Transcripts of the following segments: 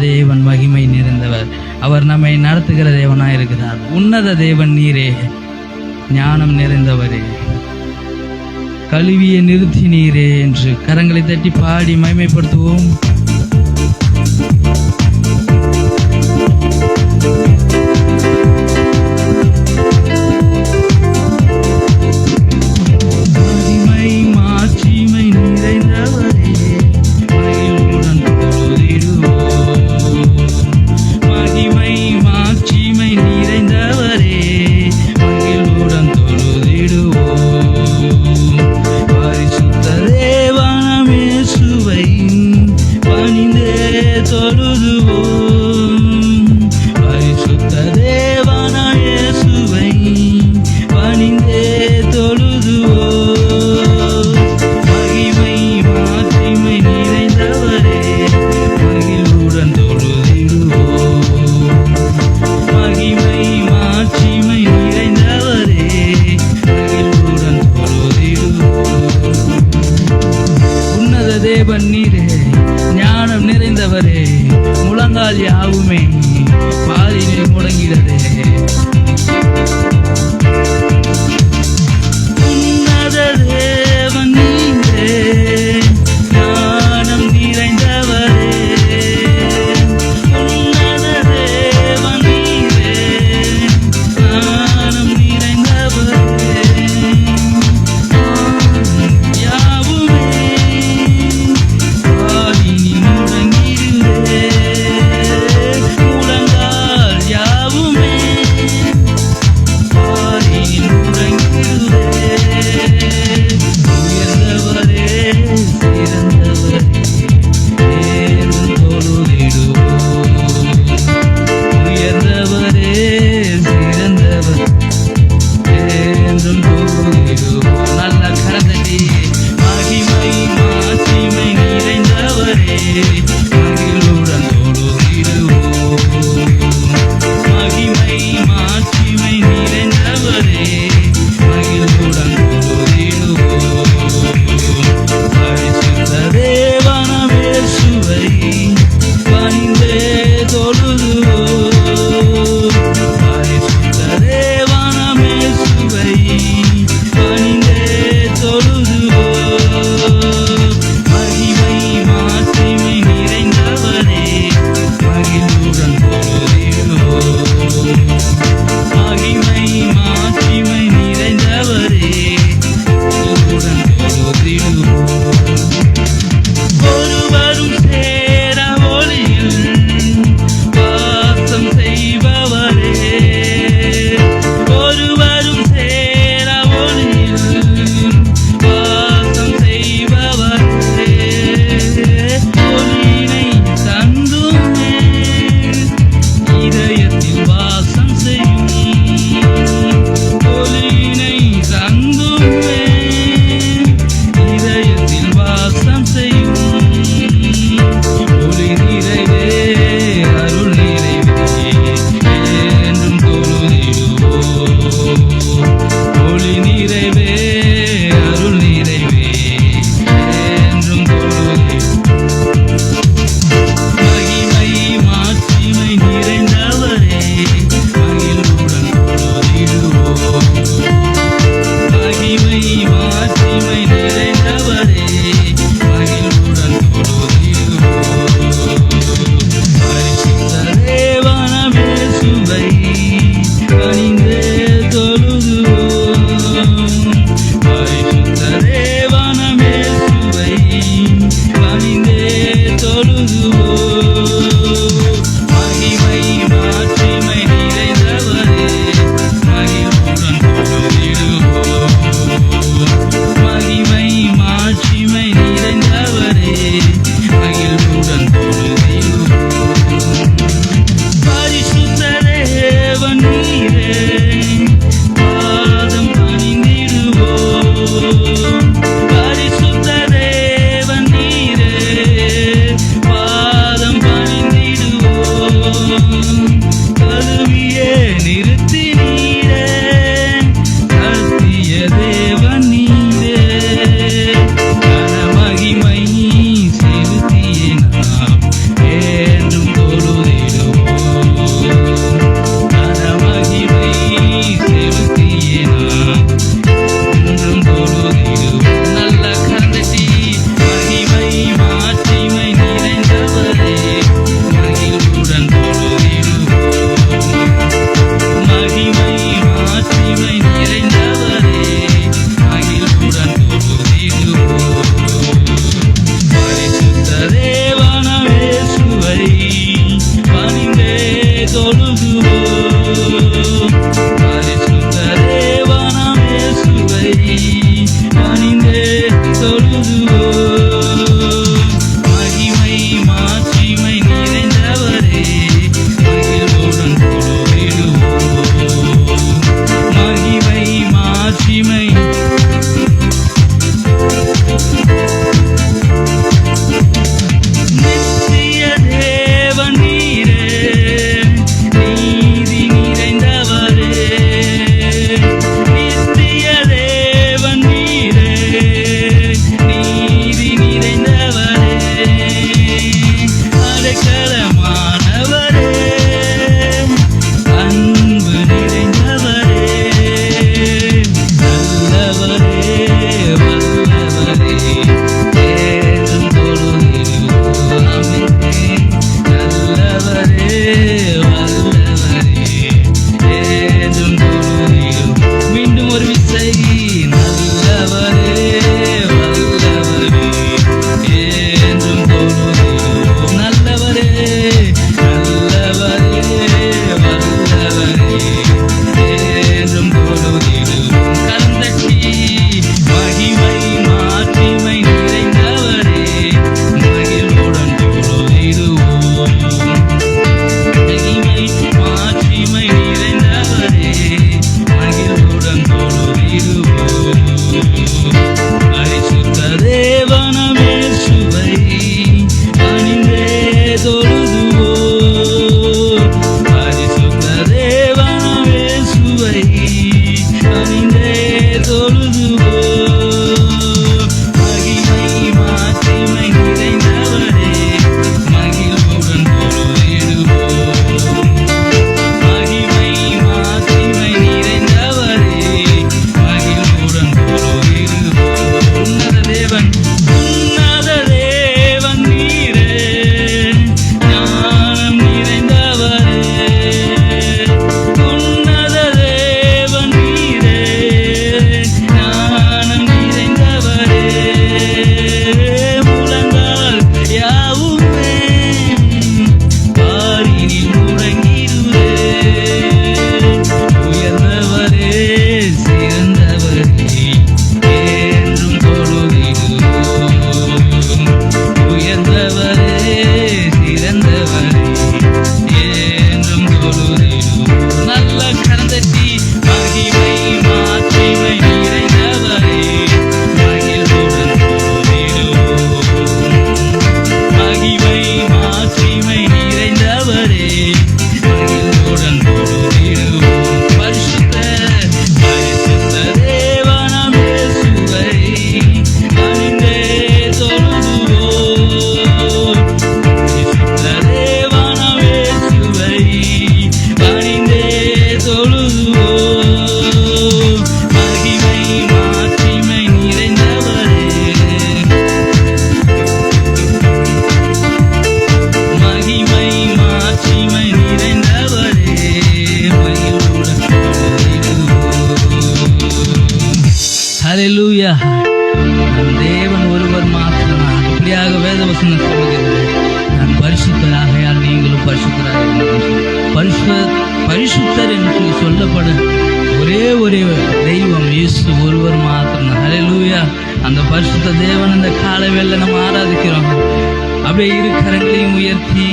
தேவன் மகிமை நிறைந்தவர். அவர் நம்மை நடத்துகிற தேவனாய் இருக்கிறார். உன்னத தேவன் நீரே, ஞானம் நிறைந்தவரே, கழுவியை நிறுத்தி நீரே என்று கரங்களை தட்டி பாடி மகிமைப்படுத்துவோம். ஹல்லேலூயா. நம் தேவன் ஒருவர் மாத்திரம்தான். இப்படியாக வேதவசனம் சொல்கிறது, நான் பரிசுத்தராகையால் நீங்களும் பரிசுத்தராக பரிசுத்தர் என்று சொல்லப்படும் ஒரே தெய்வம் இயேசு ஒருவர் மாத்திரம். ஹல்லேலூயா. அந்த பரிசுத்த தேவன் அந்த காலவேளை நம்ம ஆராதிக்கிறோம். அப்படியே இரு கரங்களையும் உயர்த்தி,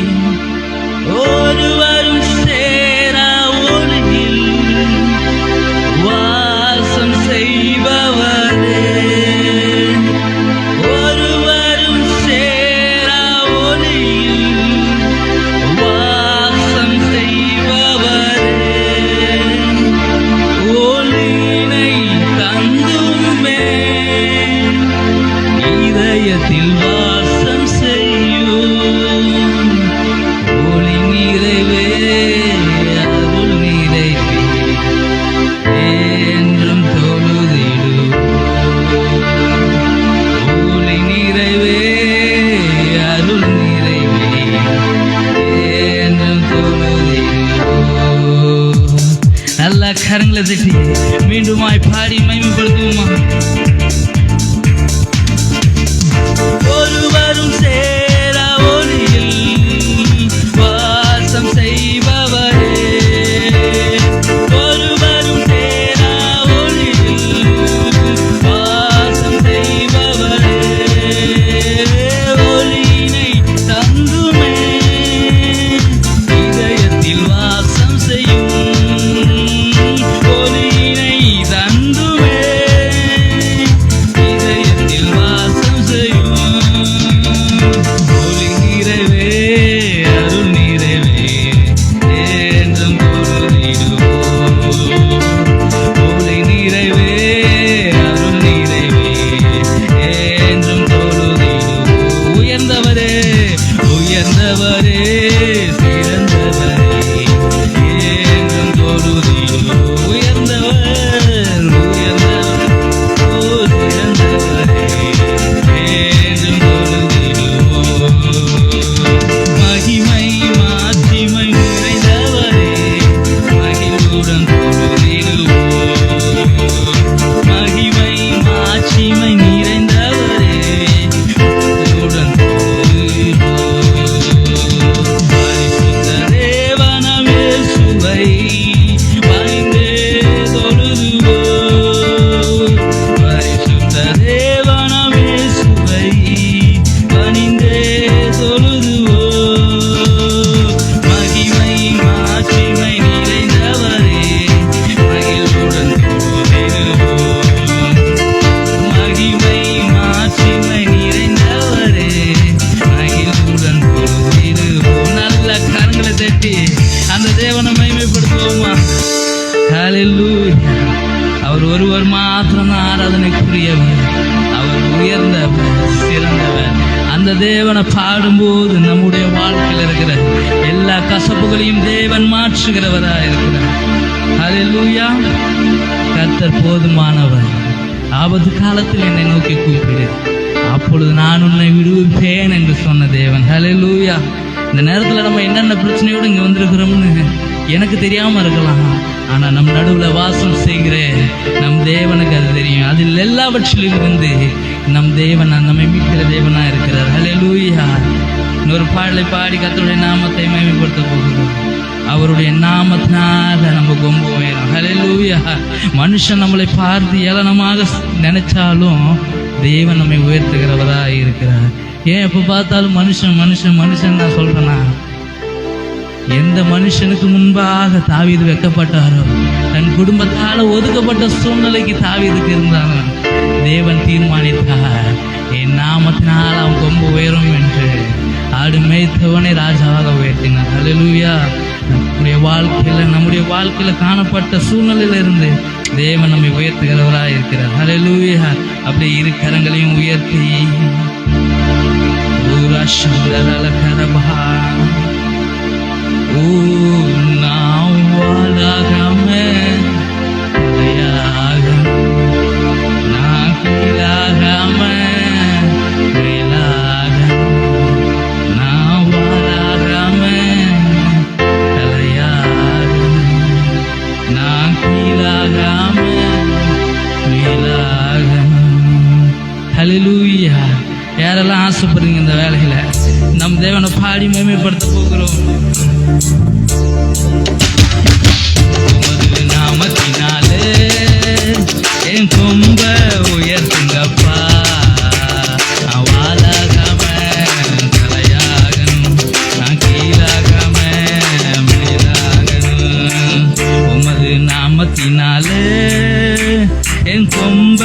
ஒருவரும் சேரா ஒளியில் வாசம் செய்பவரே, ஒருவரும் சேரா ஒளியில் வாசம் செய்பவரே, ஒளியினை தந்துமே இதயத்தில் வாசம் செய்யும், ஒளி நிறைவே அருள் நிறைவே என்றும் தொழுதிடும், ஒளி நிறைவே அருள் நிறைவே என்றும் தொழுதிடும். நல்லா கரங்களை தட்டி மீண்டுமாய் பாடி மகிமைப்படுத்துவோமா? ஒருவரும் சேரா ஒளியில் வாசம் செய்பவரே, ஒருவரும் சேரா ஒளியில் வாசம் செய்பவரே, ஒளியினை தந்துமே இதயத்தில் வாசம் செய்யும், ஒளியினை தந்துமே இதயத்தில் வாசம் செய்யும், ஒளி நிறைவே அருள் நிறைவே என்றும் தொழுதிடுவோம், ஒளி நிறைவே அருள் நிறைவே என்றும் தொழுதிடுவோம். உயர்ந்தவரே உயர்ந்தவரே சிறந்தவரே என்றும் தொழுதிடுவோம், உயர்ந்தவர் உயர்ந்தவர் ஓ சிறந்தவரே என்றும் தொழுதிடுவோம், மகிமை மாட்சிமை நிறைந்தவரே மகிழ்வுடன் தொழுதிடுவோம், மகிமை மாட்சிமை நிறைந்தவரே மகிழ்வுடன் தொழுதிடுவோம், பரிசுத்த தேவனமே சுவை பணிந்தே தொழுதுவோம், பரிசுத்த தேவனமே சுவை பணிந்தே தொழுதுவோம், மகிமை மாட்சிமை நிறைந்தவரே மகிழ்வுடன் தொழுதிடுவோம், மகிமை மாட்சிமை நிறைந்தவரே மகிழ்வுடன் தொழுதிடுவோம். நல்ல கரங்களை தட்டி அந்த தேவனை மகிமைப்படுத்துவோமா? ஹல்லேலூயா. அவர் ஒருவர் மாத்திரம்தான் ஆராதனைக்குரியவர், அவர் உயர்ந்தவர் சிறந்தவர். அந்த தேவனை பாடும்போது நம்முடைய வாழ்க்கையில் இருக்கிற எல்லா கசப்புகளையும் தேவன் மாற்றுகிறவராக இருக்கிறார். ஹல்லேலூயா. கர்த்தர் போதுமானவர். ஆபத்து காலத்தில் என்னை நோக்கி கூப்பிடு, அப்பொழுது நான் உன்னை விடுவிப்பேன் என்று சொன்ன தேவன். ஹல்லேலூயா. இந்த நேரத்தில் நம்ம என்னென்ன பிரச்சனையோடு இங்கே வந்திருக்கிறோம்னு எனக்கு தெரியாமல் இருக்கலாம், ஆனால் நம் நடுவில் வாசம் செய்கிற நம் தேவனுக்கு அது தெரியும். அதில் எல்லாவற்றிலும் இருந்து நம் தேவன் நம்மை மீட்கிற தேவனாக இருக்கிறார். ஹல்லேலூயா. இன்னொரு பாடலை பாடி கர்த்தருடைய நாமத்தை மகிமைப்படுத்த போகிறோம். அவருடைய நாமத்தினால நம்ம கொம்பு உயரும். ஹல்லேலூயா. மனுஷன் நம்மளை பார்த்து ஏளனமாக நினைச்சாலும் தேவன் நம்மை உயர்த்துகிறவராக இருக்கிறார். ஏன் எப்போ பார்த்தாலும் மனுஷன் மனுஷன் மனுஷன் நான் சொல்றேன்னா, எந்த மனுஷனுக்கு முன்பாக தாவீது வைக்கப்பட்டாரோ, தன் குடும்பத்தால் ஒதுக்கப்பட்ட சூழ்நிலைக்கு தாவீதுக்கு இருந்தாங்க, தேவன் தீர்மானித்தார் என் நாமத்தினால் அவன் கொம்பு உயரும் என்று. ஆடு மேய்த்தவனை ராஜாவாக உயர்த்தினார். ஹல்லேலூயா. நம்முடைய வாழ்க்கையில காணப்பட்ட சூழ்நிலையில இருந்து தேவன் நம்மை உயர்த்துகிறவராக இருக்கிறார். ஹல்லேலூயா. அப்படியே இரு கரங்களையும் உயர்த்தி கீழாகாம மேலாக ஹalleluya. யாரெல்லாம் ஆசைப்படுறீங்க இந்த வேலையில நம் தேவனை பாடி மகிமைப்படுத்த போகிறோம். உமது நாமத்தினாலே என் கொம்ப உயர்த்துங்கப்பா, வாழாகாம தலையாகணும், நான் கீழாகாம மேலாகணும். உமது நாமத்தினாலே என் கொம்ப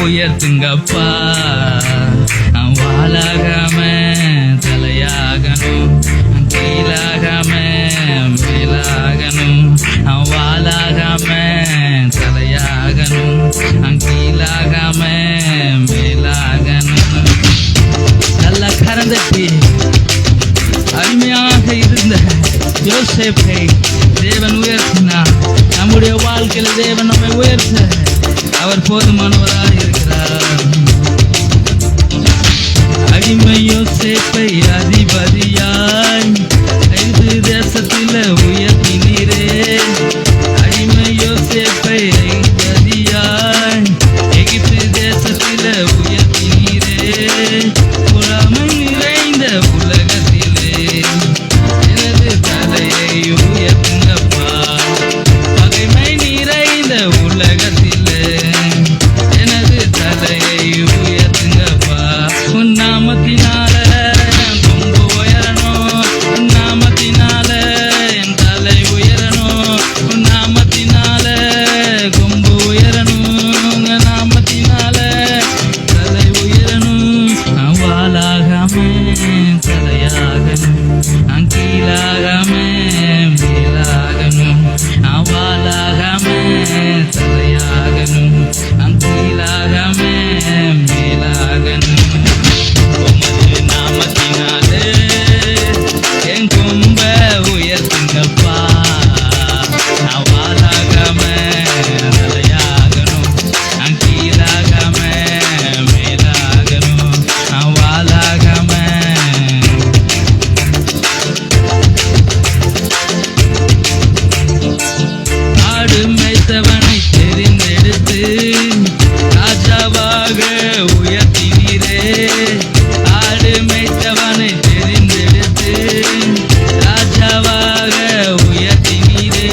உயர்த்துங்கப்பா, நான் வாழாகாம தலையாகணும், நான் கீழாகாம மேலாகணும். நான் வாழாகாம தலையாகணும், நான் கீழாகாம மேலாகணும். நல்ல கரந்தட்டி அருமையாக இருந்த யோசேப்பை தேவன் உயர்த்தினார். நம்முடைய வாழ்க்கையில் தேவன் நம்மை உயர்த்த அவர் போதுமானவராக இருக்கிறார். அடிமை யோசேப்பை அதிபதியாய் ஐந்து தேசத்தில் உயர்த்தினீரே. அடிமை யோசேப்பை அதிபதியாய் எகிப்து தேசத்தில் உயர்த்தினீரே. புறாமை நிறைந்த உலகத்திலே எனது தலையை உயர்த்துங்கப்பா, பகைமை நிறைந்த உலகத்திலே எனது தலையை உயர்த்துங்கப்பா. உன் நாமத்தினால கொம்பு உயரணும், உன் நாமத்தினால என் தலை உயரணும், உன் நாமத்தினால கொம்பு உயரணும், உங்க நாமத்தினால தலை உயரணும். நான் வாழாகாம தலையாகணும், நான் கீழாகாம மேலாகணும். நான் வாழாகாம தலையாகணும், நான் கீழாகாம மேலாகணும். உமது நாமத்தினாலே என் கொம்ப உயர்த்துங்கப்பா, நான் வாழாகாம தலையாகணும், நான் கீழாகாம மேலாகணும். நான் வாழாகாம ஆடு மேய்த்தவனை தெரிந்தெடுத்து ராஜாவாக உயர்த்தினீரே. ஆடு மேய்த்தவனை தெரிந்தெடுத்து ராஜாவாக உயர்த்தினீரே.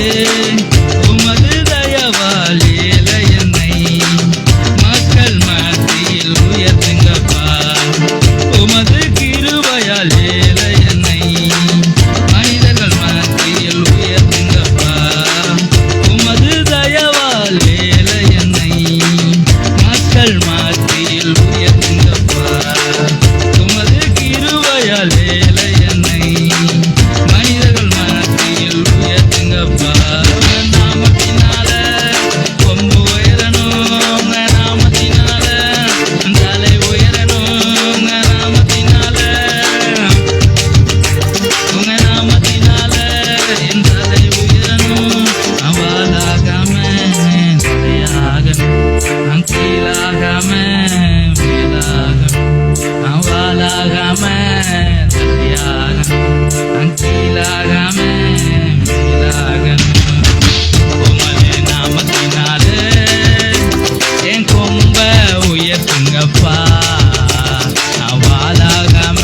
உமது தயவால் ஏழை என்னை மக்கள் மத்தியில் உயர்த்துங்கப்பா, உமது கிருபையால் ஏழை என்னை மனிதர்கள் மத்தியில் உயர்த்துங்கப்பா. உமது தயவால் ஏழை என்னை மக்கள் மத்தியில் உயர்த்துங்கப்பா, உமது கிருபையால் ஏழை என்னை மனிதர்கள் மத்தியில் உயர்த்துங்கப்பா. உங்க நாமத்தினால கொம்பு உயரணும், உங்க நாமத்தினால தலை உயரணும், உங்க நாமத்தினால உங்க நாமத்தினால என் தலை உயரணும். நான் வாழாகாம தலையாகணும், நான் கீழாகாம மேலாகணும். நான் வாழாகாம தலையாகணும், நான் கீழாகாம மேலாகணும். உமது நாமத்தினாலே என் கொம்ப உயர்த்துங்கப்பா, நான் வாழாகாம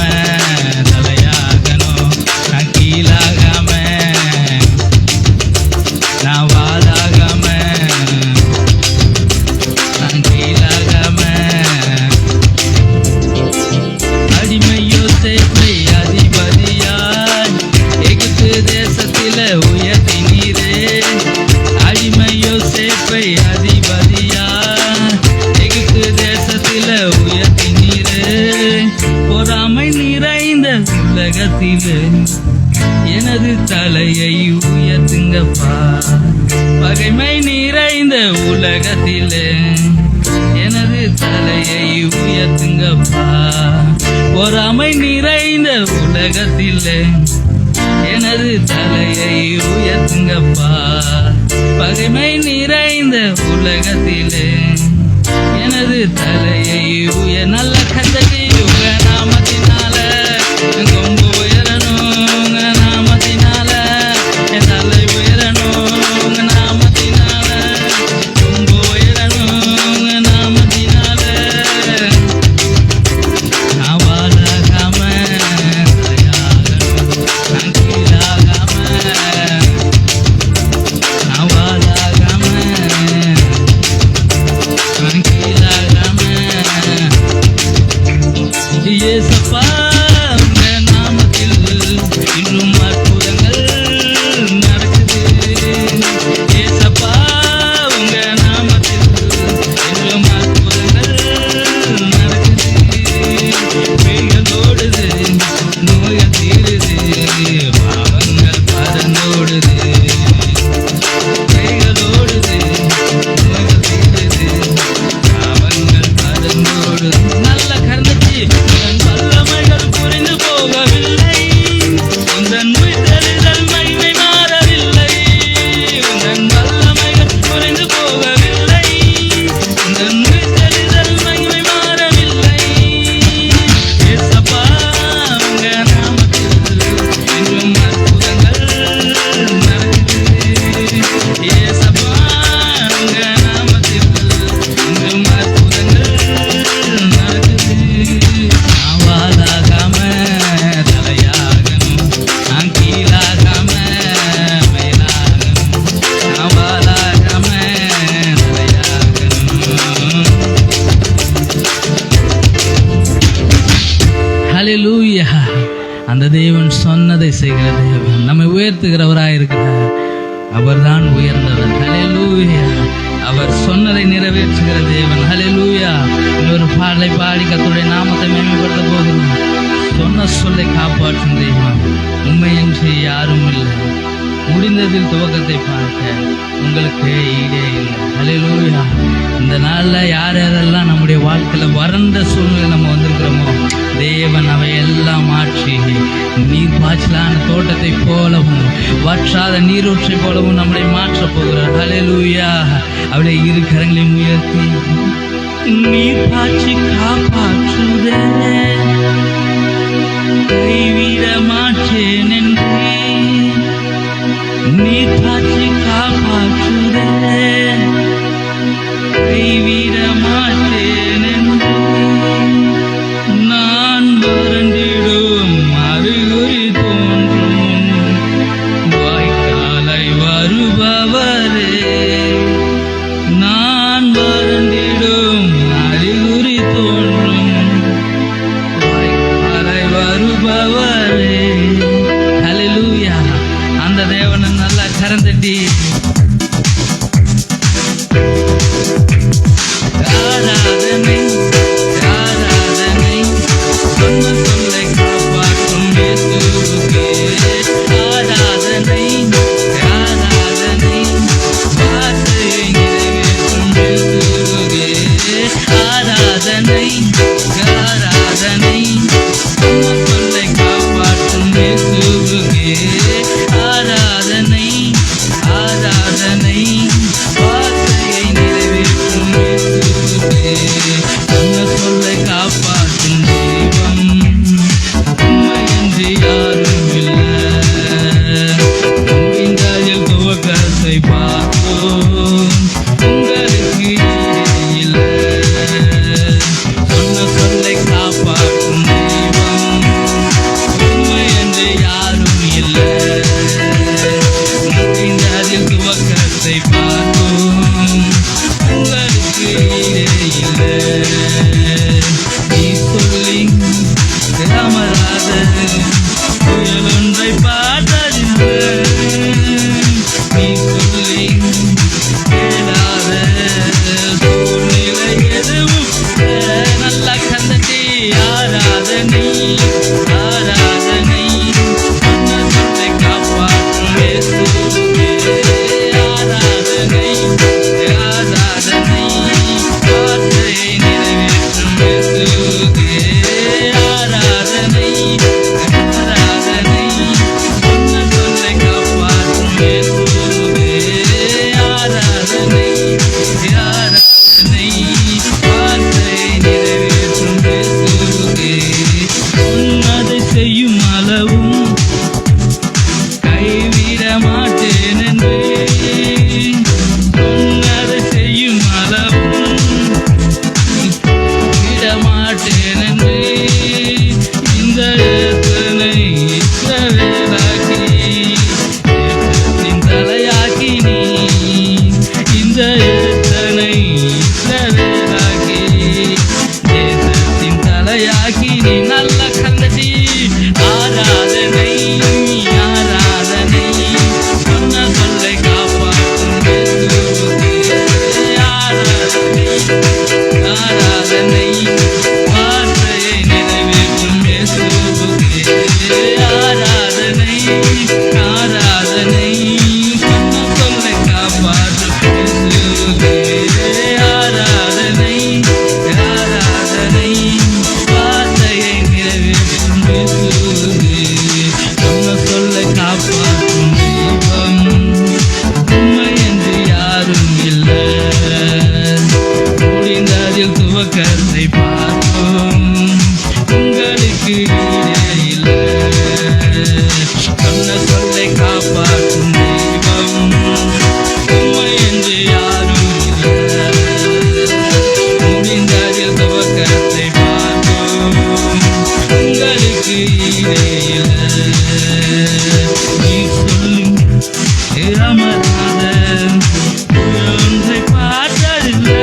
தலையாகணும், நான் கீழாகாம நான் வாழாகாம நான் கீழாகாம. அடிமை யோசேப்பை அதிபதியாய் எகிப்து தேசத்தில் உயர்த்தினீரே. அடிமை யோசேப்பை அதிபதியாய் எகிப்து தேசத்தில் உயர்த்தினீரே. பொறாமை நிறைந்த உலகத்திலே எனது தலையை உயர்த்துங்கப்பா, பகைமை நிறைந்த உலகத்திலே எனது தலையை உயர்த்துங்கப்பா. பொறாமை நிறைந்த உலகத்திலே எனது தலையை உயர்த்துங்கப்பா, பகைமை நிறைந்த உலகத்திலே எனது தலையை நல்ல கந்தகி. உங்க நாமத்தினால கொம்பு உயரணும், உங்க நாமத்தினால என் தலை உயரணும், உங்க நாமத்தினால கொம்பு உயரணும், உங்க நாமத்தினால தேவன் சொன்னதை செய்கிற தேவன், நம்மை உயர்த்துகிறவராய் இருக்கிறார். அவர்தான் உயர்ந்தவர். ஹல்லேலூயா. அவர் சொன்னதை நிறைவேற்றுகிற தேவன். ஹல்லேலூயா. இன்னொரு பாடலை பாடி கர்த்தருடைய நாமத்தை மேம்படுத்த போகிறோம். சொன்ன சொல்லை காப்பாற்றும் தெய்வம், உண்மையின்றி யாரும் இல்லை. முடிந்ததில் துவக்கத்தை பார்க்க உங்களுக்கு ஈடே இல்லை. ஹல்லேலூயா. இந்த நாளில் யார் யாரெல்லாம் நம்முடைய வாழ்க்கையில் வறண்ட சூழ்நிலை நம்ம வந்திருக்கிறோமோ, தேவன் அவையெல்லாம் மாற்றி நீர் பாய்ச்சலான தோட்டத்தை போலவும் வற்றாத நீரூற்றை போலவும் நம்மளை மாற்றப் போகிறார். ஹல்லேலூயா. அவளை இரு கரங்களையும் உயர்த்தி நீர் பாய்ச்சி காப்பாற்றுதே, கைவிட மாட்டேன் என்று நீர் பாய்ச்சி காப்பாற்றுதே, கைவிட மாட்டேன் என்று நான் வறண்டிடும் அறிகுறி தோன்றும் வாய்க்காலை வருபவரே, நான் வறண்டிடும் அறிகுறி தோன்றும் வாய்க்காலை வருபவரே. ஹல்லேலூயா. அந்த தேவனை நல்லா கரந்தட்டி ஆராதனை ஆராதனை, சொன்ன சொல்லை காப்பாற்றும் இயேசுவுக்கே ஆராதனை ஆராதனை, வார்த்தையை நிறைவேற்றும் இயேசுவுக்கே ஆராதனை ஆராதனை, சொன்ன சொல்லை காப்பாற்றும் இயேசுவுக்கே ஆராதனை ஆராதனை, வார்த்தையை நிறைவேற்றும் இயேசுவுக்கே. சொன்ன சொல்லை காப்பாற்றும் தெய்வம், உண்மையின்றி யாரும் இல்லை. முடிந்ததில் துவக்கத்தை பார்த்தோம், உங்களுக்கு இல்லை. சொன்ன சொல்லை காப்பாற்றும் தெய்வம், உண்மையின்றி யாரும் இல்லை. முடிந்ததில் துவக்கத்தை பார்த்தோம், உங்களுக்கு இல்லை. நீ சொல்லி அமராத புயல் ஒன்றை பார்த்ததில்லை, நீ சொல்லி கேளாத சூழ்நிலை எதுவும் நல்ல கந்தட்டி ஆராதனை ஆராதனை, சொன்ன சொல்லை காப்பாற்றும் இயேசுவுக்கே ஆராதனை ஆராதனை, வார்த்தையை நிறைவேற்றும் இயேசுவுக்கே ஆராதனை ஆராதனை, சொன்ன சொல்லை காப்பாற்றும் இயேசுவுக்கே ஆராதனை ஆராதனை, வார்த்தையை நிறைவேற்றும் இயேசுவுக்கே. சொன்னதை செய்யும் அளவும் கைவிட மாட்டேன் என்றே, சொன்னதை செய்யும் அளவும் விட மாட்டேன் என்றே, இந்த எத்தனை இஸ்ரவேலாக்கி தேசத்தின் தலையாக்கி நீ, இந்த எத்தனை இஸ்ரவேலாக்கி தேசத்தின் தலையாக்கி நீ. நல்ல கந்தடி ஆராதனை ஆராதனை, சொன்ன சொல்லை காப்பாற்றும் இயேசுவுக்கே ஆராதனை ஆராதனை, வார்த்தையை நிறைவேற்றும் இயேசுவுக்கே ஆராதனை ஆராதனை, சொன்ன சொல்லை காப்பாற்றும் இயேசுவுக்கே ஆராதனை ஆராதனை, வார்த்தையை நிறைவேற்றும் இயேசுவுக்கே. சொன்ன சொல்லை காப்பாற்றும் தெய்வம், உண்மையின்றி யாரும் இல்லை. முடிந்ததில் துவக்கத்தை பார்த்தோம், உங்களுக்கு ஈடே இல்லை. சொன்ன சொல்லை காப்பாற்றும் தெய்வம், உண்மையின்றி யாரும் இல்லை. முடிந்ததில் துவக்கத்தை பார்த்தோம், உங்களுக்கு ஈடே இல்லை. நீ சொல்லும் அமராத புயல் ஒன்றை பார்த்ததில்லை,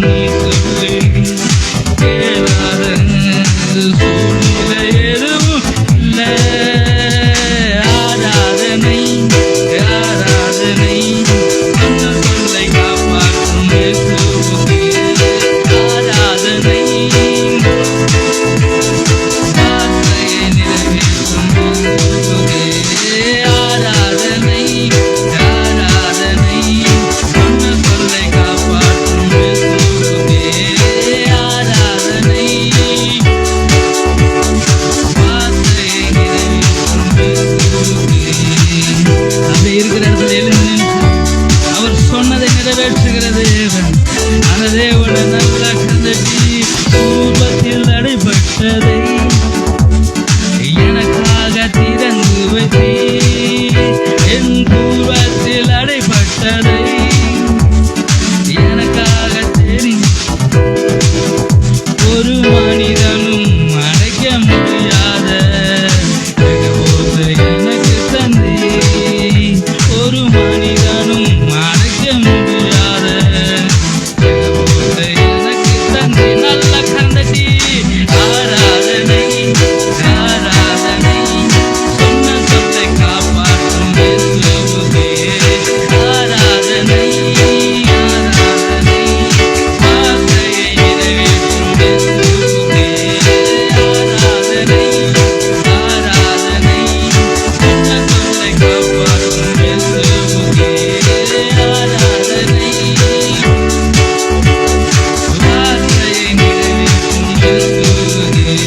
நீ சொல்லும் நிறைவேற்றுகிற தேவன். அந்த தேவனை நல்லா கண்டடி. பூர்வத்தில் அடைபட்டதை எனக்காக திறந்து வைத்தே. என் பூர்வத்தில் அடைபட்டதை எனக்காக தெரிந்து ஒரு மனிதனும் அடைக்க முடியாத எனக்கு தந்தை. ஒரு மனிதனும் அடைக்க முடியாத எனக்கு தந்தை. நல்ல கண்டடி. ஆராதனை ஆராதனை சொன்ன சொல்லை காப்பாற்றும் இயேசுவுக்கே. ஆராதனை ஆராதனை வார்த்தையை நிறைவேற்றும் இயேசுவுக்கே. ஆராதனை ஆராதனை சொன்ன சொல்லை காப்பாற்றும் இயேசுவுக்கே. ஆராதனை வார்த்தையை நிறைவேற்றும் இயேசுவுக்கே.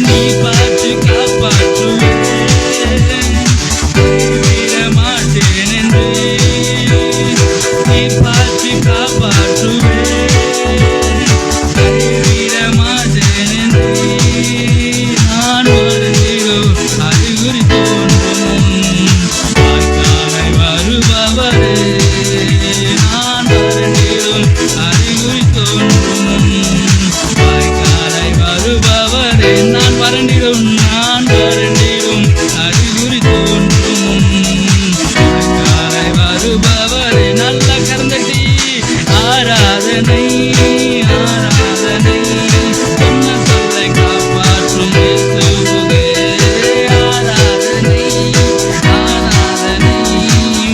நீ பார்த்து காப்பாற்றுவே. கைவிட மாட்டேன் என்று நீ பார்த்து காப்பாற்றுவே. கைவிட மாட்டேன் என்று நான் வருகிறோ அறிகுறி தோன்றும் வாய்க்காலை வருபவரே. நான் வருகிறோம் அறிகுறி தோன்றும் வாய்க்காலை வருபவரே. நான் வறண்டிடும் அறிகுறி தோன்றும் வாய்க்காலை வருபவரே. நல்ல கரந்தட்டி. ஆராதனை ஆராதனை சொன்ன சொல்லை காப்பாற்றும் இயேசுவுக்கே. ஆராதனை ஆராதனை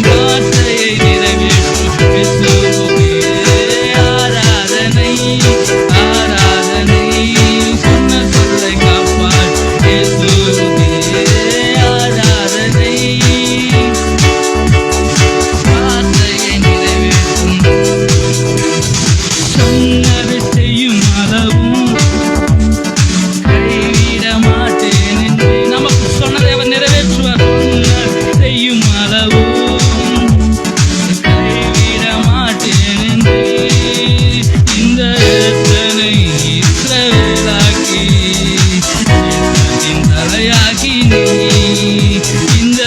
வார்த்தையை நிறைவேற்றும் இயேசுவுக்கே. ஆராதனை ஆராதனை சொன்ன சொல்லை காப்பாற்றும் இயேசுவுக்கே. ஆராதனை வார்த்தையை நிறைவேற்றும் சொன்னதை செய்யும் அளவும் கைவிட மாட்டேன் என்று நமக்கு சொன்னதை அவர் நிறைவேற்றுவார். சொன்னதை செய்யும் அளவும் கைவிட மாட்டேன் என்று இந்த எத்தனை இஸ்ரவேலாக்கி தேசத்தின் தலையாக்கி நீ. இந்த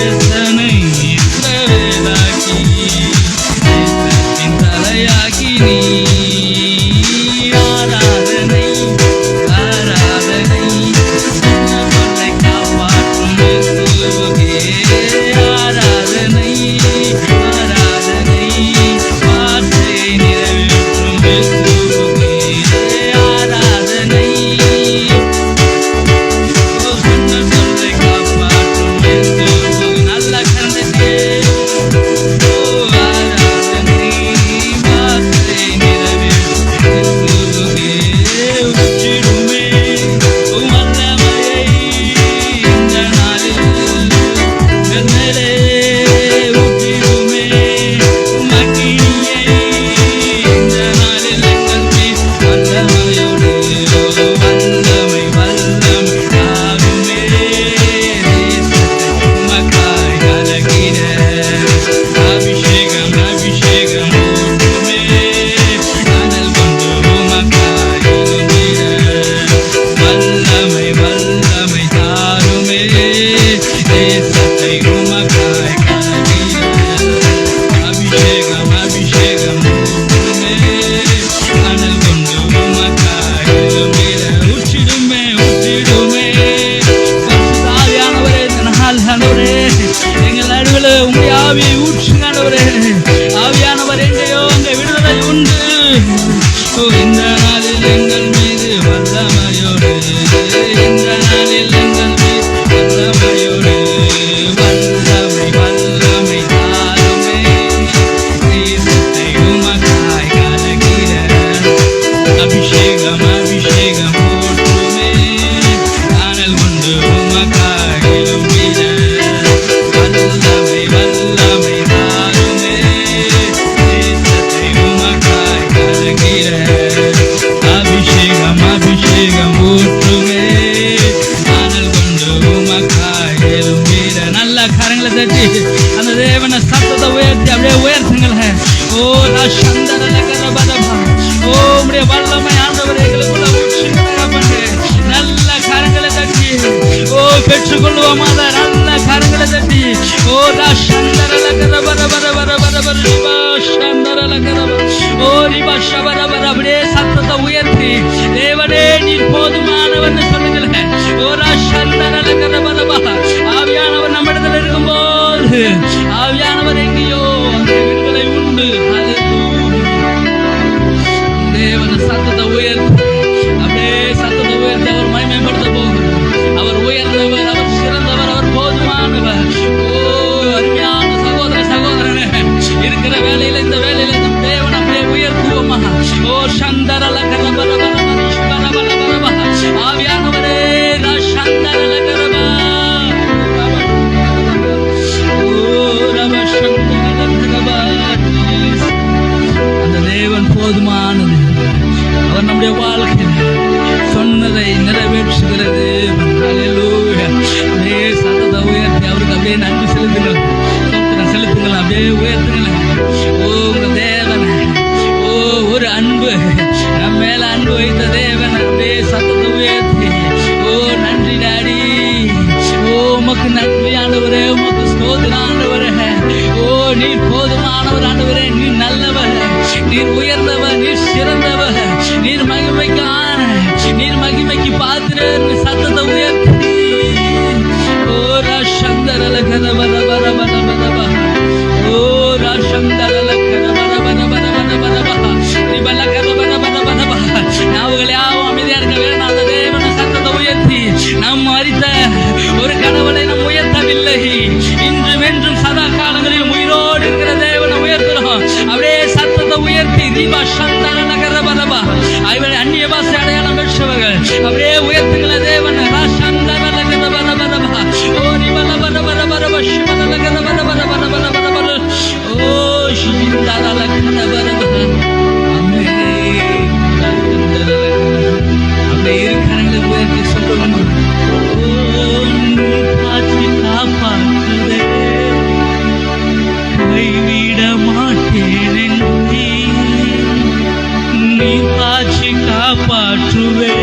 எத்தனை இஸ்ரவேலாக்கி தேசத்தின் தலையாக்கி நீ. ஆராதனை ஆராதனை சொன்ன சொல்லை காப்பாற்றும் இயேசுவுக்கே. ஆராதனை ஆராதனை வார்த்தையை நிறைவேற்றும் இயேசுவுக்கே. ஆராதனை சொன்ன சொல்லை காப்பாற்றும் இயேசுவுக்கே. நல்ல கண்டே. ஆராதனை வார்த்தையை நிறைவேற்றும் இயேசுவுக்கே. உச்சிடுமே உம் வல்லமையை இந்த நாளில் எங்கள் மேலே ஊற்றிடுமே. உம் அக்கினியை இந்த நாளில் எங்கள் மேல் வல்லமையோடு வல்லமை வல்லமை தாருமே. தேசத்தை உமக்காய் கலக்கிட அபிஷேகம் அபிஷேகம் ஊற்றுமே. அனல் கொண்டு உமக்காய் எழும்பிட வல்லமை வல்லமை தாருமே. தேசத்தை உமக்காய் கலக்கிட அபிஷேகம் அபிஷேகம் ஊற்றுமே. அனல் கொண்டு உமக்காய் எழும்பிட ஊற்றிடுமே ஊற்றிடுமே. பரிசுத்த ஆவியானவரே, இந்த நாள் ஆண்டவரே எங்கள் நடுவில் உம்முடைய ஆவியை ஊற்றுங்க ஆண்டவரே. ஆவியானவர் எங்கேயோ அங்கே விடுதலை உண்டு. இந்த நாளில் எங்கள் மீது வல்லமையோடு இந்த நாளில் எங்கள் மீது வல்லமையோடு வல்லமை வல்லமை தாருமே. தேசத்தை உமக்காய் கலக்கிட அபிஷேகம் அபிஷேகம் ஊற்றுமே. அனல் கொண்டு உமக்காய் எழும்பிட வல்லமை வல்லமை தாருமே. தேசத்தை உமக்காய் கலக்கிட பெற்றுக்கொள்வோம். அத நல்ல கரங்களை தட்டி ஓ ராஷந்தரல கரபர பர பர பர பர ரிபா சந்தரல கரப ஓ ரிபா ஷபர பர. அப்படியே சத்தத்தை உயர்த்தி தேவனே நீர் போதுமானவர் சொல்லுங்களேன். ஓ ராஷந்தரல கரபர பர. ஆவியானவர் நம்ம இடத்துல இருக்கும்போது ஆவியானவர் எங்கேயோ அந்த விடுதலை உண்டு. தேவன சத்தத்தை உயர்த்தி அப்படியே சத்தத்தை உயர்த்தி அவர் மகிமைப்படுத்த போகிறார். அவர் உயர்ந்தவர், அவர் சிறந்தவர், அவர் போதுமானவர். ஓ அருமையான சகோதர சகோதரனே, இருக்கிற வேலையில இந்த வேலையில நம் தேவன் அப்படியே உயர்த்துவோமா. ஓ சந்தரல கரபர ஆவியானவரே சந்தரல கரப அந்த தேவன் போதுமானது. அவர் நம்முடைய வாழ்க்கையில் சொன்னதை நிறைவேற்றுகிறது. அப்படியே சத்தத்தை உயர்த்தி அவருக்கு அப்படியே நன்றி செலுத்துங்கள், செலுத்துங்கள், அப்படியே உயர்த்துங்கள். ஓ உங்க தேவன், ஓ ஒரு அன்பு நம்ம மேல அன்பு வைத்த தேவன் அப்படியே சத்தத்தை உயர்த்தி ஓ நன்றி டாடி, ஓ உமக்கு நன்றி ஆண்டவரே, உமக்கு ஸ்தோத்திரம் ஆண்டவரே. ஓ நீர் போதுமானவர் ஆண்டவரே, நீர் நல்லவர், நீர் உயர்ந்தவர், நீர் சிறந்தவர், நீர் மகிமைக்கான, நீர் மகிமைக்கு பாத்திரர். சத்தத்தை உயர்த்தி ஓ ராஷந்தரல கரபர பர பர பர பர ஓ ராஷந்தரல கரபர பர பர பர பர பர ரிபல கரபர பர பர பர. நாவுகளை யாவும் அமைதியா இருக்க வேணும். அந்த தேவன சத்தத்தை உயர்த்தி நாம் அறிந்த ஒரு கடவுளை நாம் உயர்த்தவில்லை. இன்றும் என்றும் சதா காலங்களிலும் உயிரோடு இருக்கிற தேவனை உயர்த்துறோம். அப்படியே சத்தத்தை உயர்த்தி ரிபா சந்தரல கரபர பர. அவர்கள் அந்நிய பாஷை அடையாளம் பெற்றவர்கள் அப்படியே உயர்த்துங்கள தேவன். ராஷந்தரல கரபர பர பர ஓ ரிபல பர பர பர பஷ்மல கரபர பர பர பர பர பர ஓ ஷிந்தரல கரபர பர. அப்படியே இருக்கிறவங்களை உயர்த்தி சொல்லுவோம். காப்பாற்றுதே கைவிட மாட்டேன், நீ காட்சி காப்பாற்றுவே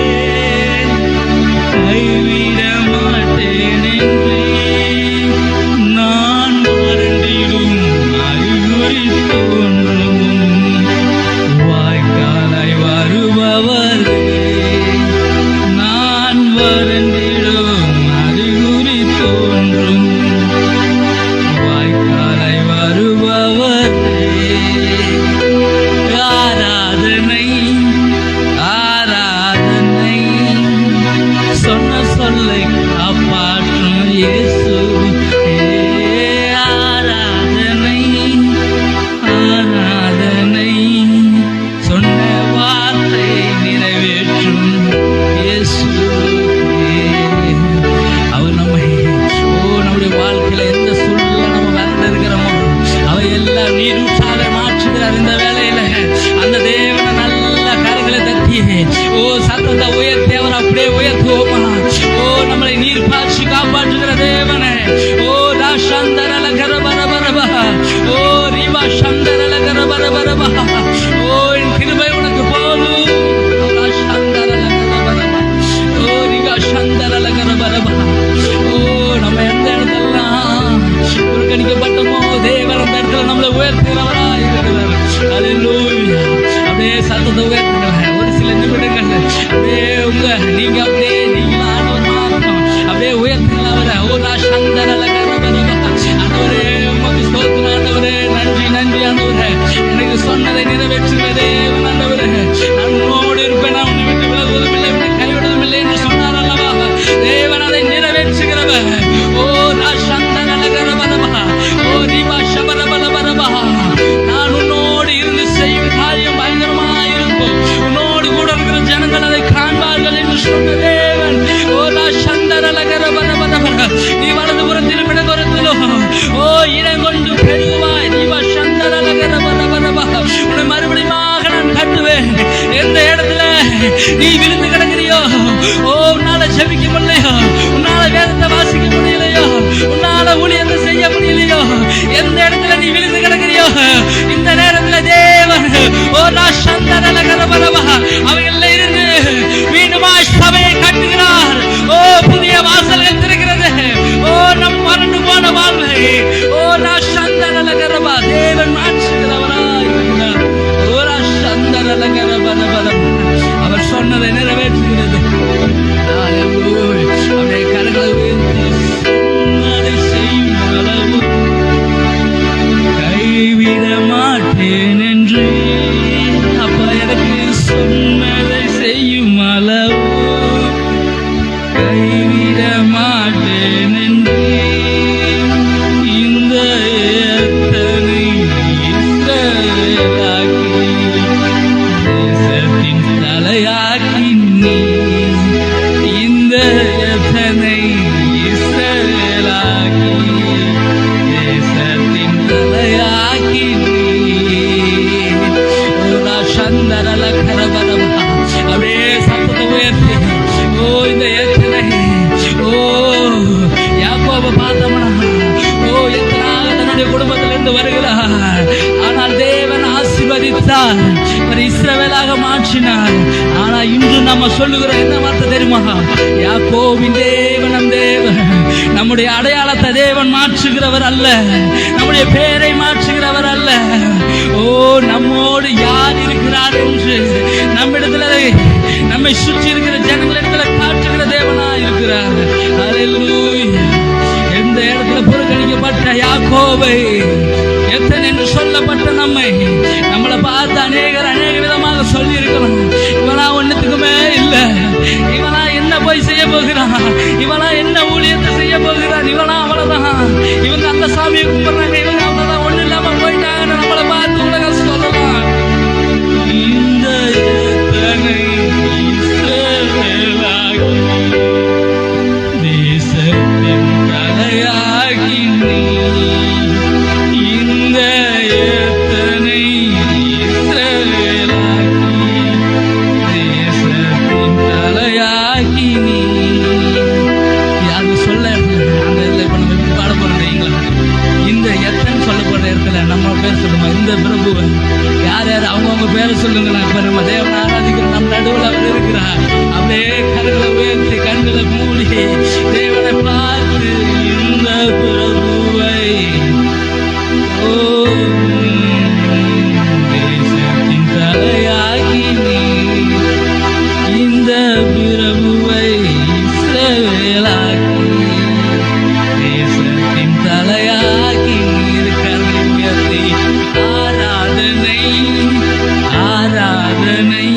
கைவிட மாட்டேன் என்று நான் மறந்திடும் அறிகுறி தோன்றும் வாய்க்காலாய் வருபவர். நான் வருந்திடும் அறிகுறி தோன்றும் வாய்க்காலாய் வருபவர். ஆராதனை ஆராதனை சொன்ன சொல்லை காப்பாற்றும் இயேசு. ஆராதனை ஆராதனை சொன்ன வார்த்தை நிறைவேற்றும் இயேசு. அவர் நம்மை நம்முடைய வாழ்க்கையில எந்த சூழ்நிலை நம்ம வளர்ந்து இருக்கிறோமோ அவை எல்லாம் நீரூற்றாக மாற்றுகிறார். இந்த வேலையில அந்த தேவனை நல்ல கரங்களை தட்டி ஓ சத்தத்தை உயர்த்தி அவர் அப்படியே உயர்த்துவோமா. ஓ நம்மளை நீர் பாய்ச்சி காப்பாற்றுகிற தேவனே. ஓ ராஷந்தரல கரபர பரபா ஓ ரிவா சந்தரல கரபர பரபா. ஓ என் கிருபை உனக்கு போதும். ராஷந்தரல கரபரபா ஓ ரிவா சந்தரல கரபரபா. ஓ நம்ம எந்த இடத்துலாம் புறக்கணிக்கப்பட்டோமோ தேவன் அந்த இடத்துல நம்மளை உயர்த்துகிறவரா இருக்கிறார். அல்லேலூயா. அப்படியே சத்தத்தை உயர்த்துகிறேன். ஒரு சில நிமிடங்கள் அப்படியே நீங்க அப்படியே நீங்க ஆண்டவர் மாத்திரம் அப்படியே உயர்த்துங்களா அவரை. ஓ ராஷந்தரல கரபரபா. ஆண்டவரே உமக்கு ஸ்தோத்திரம் ஆண்டவரே, நன்றி நன்றி ஆண்டவரே. எனக்கு சொன்னதை நிறைவேற்றுகிற தேவன் ஆண்டவரே. நான் உன்னோடு இருப்பேன், நான் உன்னை விட்டு விலகுவதும் இல்லை, உன்னை கைவிடுவதும் இல்லை என்று சொன்னார் அல்லவா. தேவன் அதை நிறைவேற்றுகிறவர். ஓ ராஷந்தரல கரபரபா ஓ ரிபா ஷபரபல பரபா. நான் உன்னோடு இருந்து செய்யும் காரியம் பயங்கரமாயிருக்கும், உன்னோடு கூட இருக்கிற ஜனங்கள் அதை காண்பார்கள் என்று சொன்ன தேவன். ஓ ராஷந்தரல கரபரபா. நீ வலது புறத்திலும் இடதுபுறத்திலும் ஓ இடம் கொண்டு பெருவாய். ரிபா சந்தரல கரபரபா. உன்னை மறுபடியும் நான் கட்டுவேன். எந்த இடத்துல நீ விழுந்து கிடக்கிறியோ, ஓ உன்னால ஜெபிக்க முடியலையோ, உன்னால வேதத்தை வாசிக்க முடியலையோ, உன்னால ஊழியத்தை செய்ய முடியலையோ, எந்த இடத்துல நீ விழுந்து கிடக்கிறியோ இந்த நேரத்துல தேவன் ஓ ராஷந்தரல கரபரபா அவைகள்ல இருந்து மீண்டுமா சபையை கட்டுகிறார். ஓ புதிய வாசல்கள் திறக்கிறது. மாற்றினார், ஒரு இஸ்ரவேலாக மாற்றினார். ஆனா இன்று நம்ம சொல்லுகிற என்ன வார்த்தை தெரியுமா? யாக்கோபின் தேவன் தேவன். நம்முடைய அடையாளத்தை தேவன் மாற்றுகிறவர் அல்ல, நம்முடைய பெயரை மாற்றுகிறவர் அல்ல. ஓ, நம்மோடு யார் இருக்கிறார் என்று நம்மிடத்துல, நம்மை சுற்றி இருக்கிற ஜனங்களிடத்துல காட்டுகிற தேவனா இருக்கிறார். அல்லேலூயா. எந்த இடத்துல புறக்கணிக்கப்பட்ட யாக்கோபை, எத்தனை என்று சொல்லப்பட்ட நம்மளை பார்த்து அநேக விதமாக சொல்லி இருக்கலாம். இவனா ஒன்னுத்துக்குமே இல்ல, இவனா என்ன போய் செய்ய போகிறான், இவனா என்ன ஊழியத்தை செய்ய போகிறான், இவனா அவ்வளவுதான், இவங்க அந்த சாமியை கும்பிடுறாங்க, இவங்க அவ்வளவுதான், ஒண்ணு இல்லாம போயிட்டாங்க. நம்மளை பார்த்து உலகம் சொல்லலாம். இந்த எத்தனை தேசத்தின் தலையாகி நீ, இந்த எத்தனை தேசத்தின் தலையாகி நீ. யாரு சொல்ல அந்த இடத்துல இப்ப நம்ம எப்படி பாட போறீங்களா? இந்த எத்தனை சொல்லப்படுற இடத்துல நம்ம பேர் சொல்லுமா? இந்த பிரபுவை யார் யார் அவங்கவுங்க பேரை சொல்லுங்களேன். இப்ப நம்ம தேவனை ஆராதிக்கிற நம்ம நடுவில் அவர் இருக்கிறார். அப்படியே கண்களை உயர்த்தி கண்களை மூடி தேவனை பார்த்து இந்த பிரபுவை, ஓ தேசத்தின் தலையாகி நீ, இந்த பிரபுவை இஸ்ரவேலாக்கி, தேசத்தின் தலையாகி நீர் கரங்களை உயர்த்தி ஆராதனை ஆராதனை,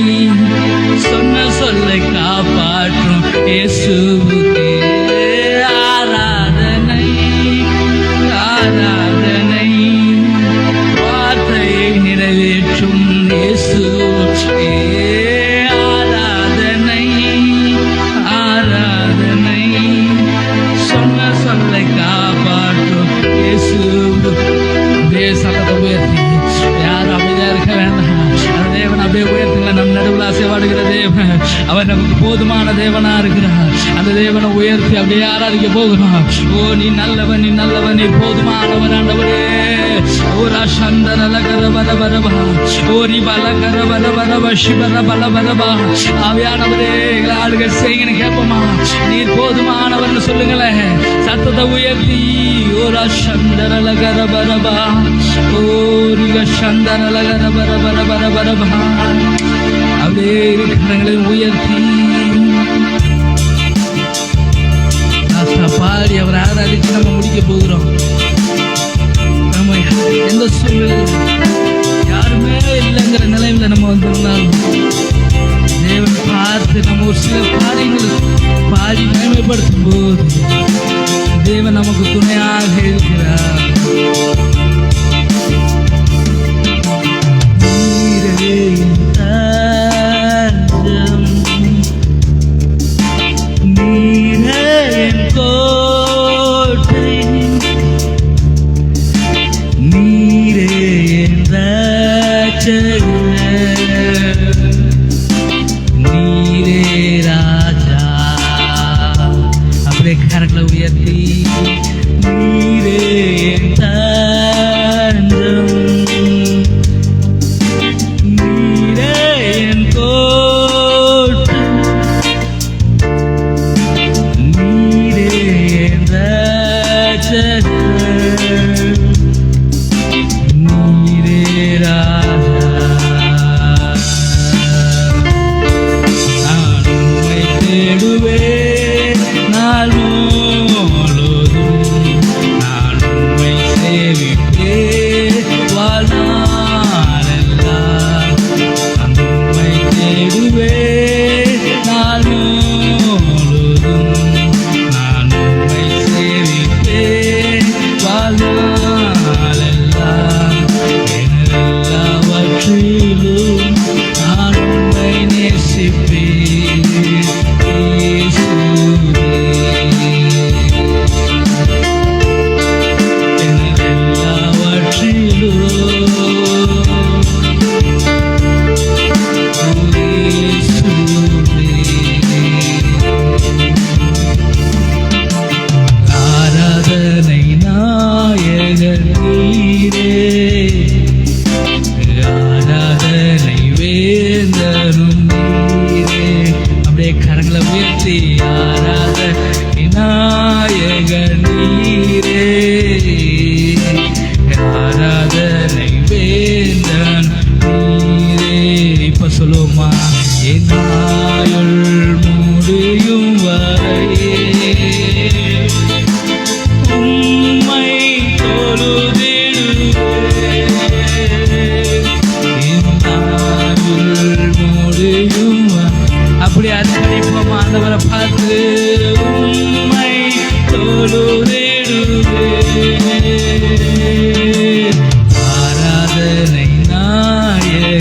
சொன்ன சொல்லை காப்பாற்றும் இயேசுவுக்கே ஆராதனை ஆராதனை, வார்த்தையை நிறைவேற்றும் இயேசுவுக்கே ஆராதனை ஆராதனை, சொன்ன சொல்லை காப்பாற்றும் இயேசுவுக்கே. சத்தத்தை உயர்த்தி யாரும் அப்படிதான் இருக்க வேண்டாம். தேவன் அப்படியே உயர்த்துங்க. நம் நடுவில் அசைவாடுகிற தேவன், அவர் நமக்கு போதுமான தேவனா இருக்கிறார். அந்த தேவனை உயர்த்தி அப்படியே ஆராதிக்க போகிறோம். ஓ நீ நல்லவன், நீ நல்லவன், நீ போதுமானவன் ஆண்டவரே. ஓரா சந்தரல கரபர பரபா, ஓரி பல கரபர பரப சிவர பல பரபா. ஆவியானவரே எங்களை ஆளுக செய்யுங்கன்னு கேட்போமா? நீர் போதுமானவர்னு சொல்லுங்களேன். சத்தத்தை உயர்த்தி ஓரா சந்தரல கரபரபா, ஓரிக சந்தரல கரபர பரபர பரபா. அப்படியே இருக்கிறங்களை உயர்த்தி பாடி அவரை ஆராதிச்சு நம்ம முடிக்க போகிறோம். நம்ம எந்த சூழ்நிலை யாருமே இல்லைங்கிற நிலையில நம்ம வந்திருந்தாலும் தேவன் பார்த்து நம்ம ஒரு சில காரியங்களை பாடி மேன்மைப்படுத்தும் போது தேவன் நமக்கு துணையாக இருக்கிறார். கரங்களை உயர்த்தி நீரே தஞ்சம், நீரே என் கோட்டை, நீரே என் ரட்சகர், நீரே ராஜா.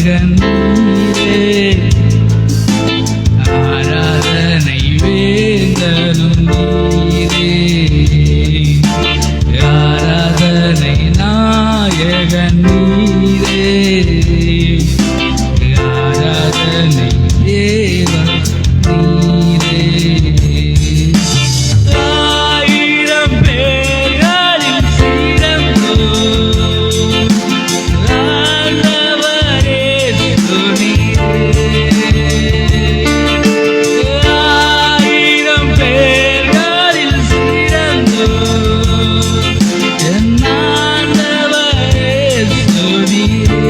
நாயகன் நீரே, ஆராதனை வேந்தனும் நீரே, ஆராதனை நாயகன் நீரே, ஆராதனை தேவன் நீரே. ஆயிரம் பேர்களில் சிறந்தோர் ஆண்டவரே நீரே. ஆயிரம் பேர்களில் சிறந்தோர் என் ஆண்டவரே நீரே.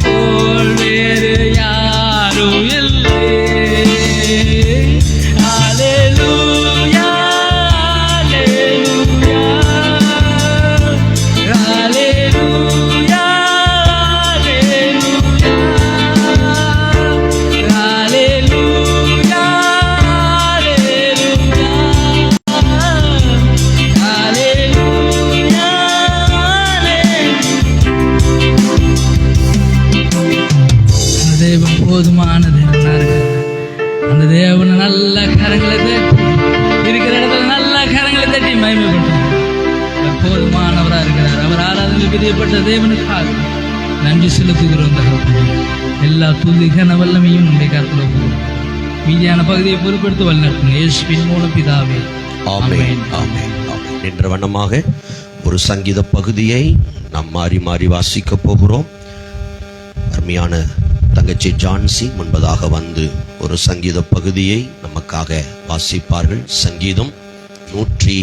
போல் வேறு யாரும் இல்லை. அல்லேலூயா, அல்லேலூயா, அல்லேலூயா, அல்லேலூயா, அல்லேலூயா, அல்லேலூயா, தேவன் போதுமானது. அந்த தேவனை நல்ல கரங்களை தட்டி இருக்கிற இடத்துல நல்ல கரங்களை தட்டி மகிமைப்படுத்தும். போதுமானவராக இருக்கிறார். அவர் ஆராதனையில் பிரியப்பட்ட தேவனுக்காக நன்றி செலுத்துகிறோம். எல்லா துதிகன வல்லமையும் உடைய கருத்தில் மீதியான பகுதியை பொறுப்பெடுத்து வழிநடத்தும் இயேசுவின் மூலம் பிதாவே, ஆமென். ஆமென். என்ற வண்ணமாக ஒரு சங்கீத பகுதியை நாம் மாறி மாறி வாசிக்க போகிறோம். அருமையான தங்கச்சி ஜான்சி முன்பதாக வந்து ஒரு சங்கீத பகுதியை நமக்காக வாசிப்பார்கள். சங்கீதம் 100